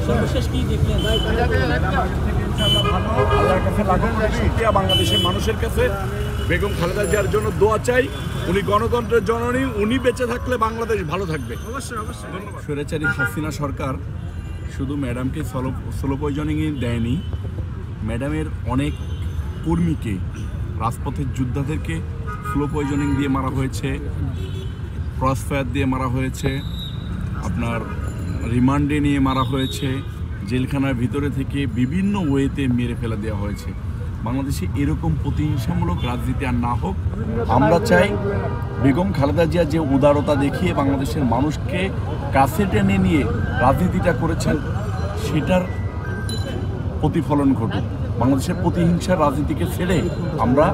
সর্বশেষ কি দেখলেন? আল্লাহর কাছে লাখো শুকরিয়া, বাংলাদেশের মানুষের কাছে বেগম খালেদা জিয়ার জন্য দোয়া চাই। উনি গণতন্ত্রের জননী, উনি বেঁচে থাকলে বাংলাদেশ ভালো থাকবে। অবশ্যই অবশ্যই। স্বৈরাচারী হাসিনা সরকার শুধু ম্যাডামকে স্লো পয়জনিংই দেয়নি, ম্যাডামের অনেক কর্মীকে, রাজপথের যোদ্ধাদেরকে স্লো পয়জনিং দিয়ে মারা হয়েছে, ক্রস ফায়ার দিয়ে মারা হয়েছে, আপনার রিমান্ডে নিয়ে মারা হয়েছে, জেলখানার ভিতরে থেকে বিভিন্ন ওয়েতে মেরে ফেলে দেওয়া হয়েছে। বাংলাদেশে এরকম প্রতিহিংসামূলক রাজনীতি আর না হোক। আমরা চাই বেগম খালেদা জিয়া যে উদারতা দেখিয়ে বাংলাদেশের মানুষকে কাছে টেনে নিয়ে রাজনীতিটা করেছেন, সেটার প্রতিফলন ঘটুক। বাংলাদেশের প্রতিহিংসার রাজনীতিকে ছেড়ে আমরা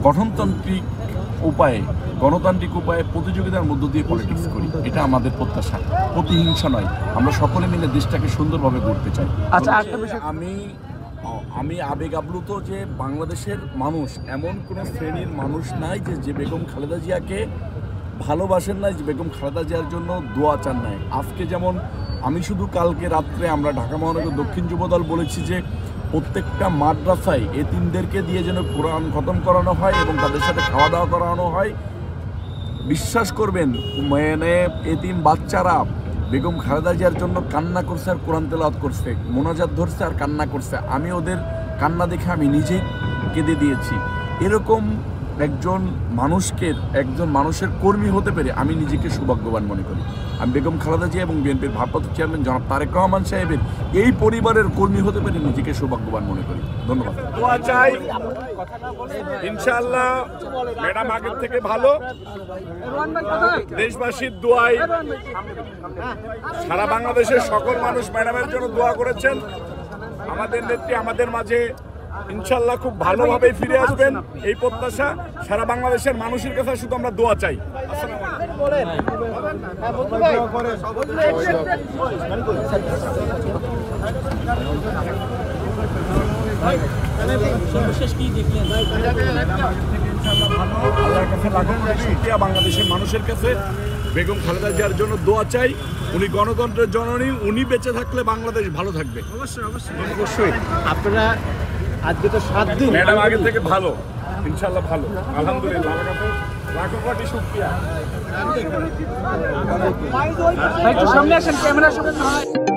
গঠনতান্ত্রিক উপায়ে, গণতান্ত্রিক উপায়ে প্রতিযোগিতার মধ্য দিয়ে পলিটিক্স করি, এটা আমাদের প্রত্যাশা, প্রতিহিংসা নয়। আমরা সকলে মিলে দেশটাকে সুন্দরভাবে গড়তে চাই। আচ্ছা, আমি আবেগ আপ্লুত যে বাংলাদেশের মানুষ, এমন কোনো শ্রেণীর মানুষ নাই যে বেগম খালেদা জিয়াকে ভালোবাসেন নাই, যে বেগম খালেদা জিয়ার জন্য দোয়া চান নাই। আজকে যেমন আমি শুধু কালকে রাত্রে আমরা ঢাকা মহানগর দক্ষিণ যুবদল বলেছি যে প্রত্যেকটা মাদ্রাসায় এতিমদেরকে দিয়ে যেন কোরআন খতম করানো হয় এবং তাদের সাথে খাওয়া দাওয়া করানো হয়। বিশ্বাস করবেন, মানে এতিম বাচ্চারা বেগম খালেদা জিয়ার জন্য কান্না করছে আর কোরআন তেলাওয়াত করছে, মোনাজাত ধরছে আর কান্না করছে। আমি ওদের কান্না দেখে আমি নিজেই কেঁদে দিয়েছি। এরকম একজন মানুষের কর্মী হতে পেরে আমি নিজেকে সৌভাগ্যবান মনে করি। আমি বেগম খালেদা জিয়া এবং বিএনপির ভারপ্রাপ্ত চেয়ারম্যান জনাব তারেক রহমান সাহেবের এই পরিবারের কর্মী হতে পেরে নিজেকে সৌভাগ্যবান মনে করি। ধন্যবাদ। দোয়া চাই, ইনশাআল্লাহ ম্যাডাম আগের থেকে ভালো। দেশবাসীর দোয়ায় সারা বাংলাদেশের সকল মানুষ ম্যাডামের জন্য দোয়া করেছেন। আমাদের নেত্রী আমাদের মাঝে ইনশাল্লাহ খুব ভালোভাবে ফিরে আসবেন, এই প্রত্যাশা। সারা বাংলাদেশের মানুষের কাছে শুধু আমরা দোয়া চাই। সর্বশেষ কি দেখলেন? আল্লাহর কাছে লাখো শুকরিয়া, বাংলাদেশের মানুষের কাছে বেগম খালেদা জিয়ার জন্য দোয়া চাই। উনি গণতন্ত্রের জননী, উনি বেঁচে থাকলে বাংলাদেশ ভালো থাকবে। অবশ্যই অবশ্যই অবশ্যই। আপনারা আজকে তো 7 দিন, ম্যাডাম আগের থেকে ভালো, ইনশাল্লাহ ভালো, আলহামদুলিল্লাহ। আমার কাছে লাখো কোটি শুকরিয়া। সামনে আসেন, ক্যামেরার সামনে।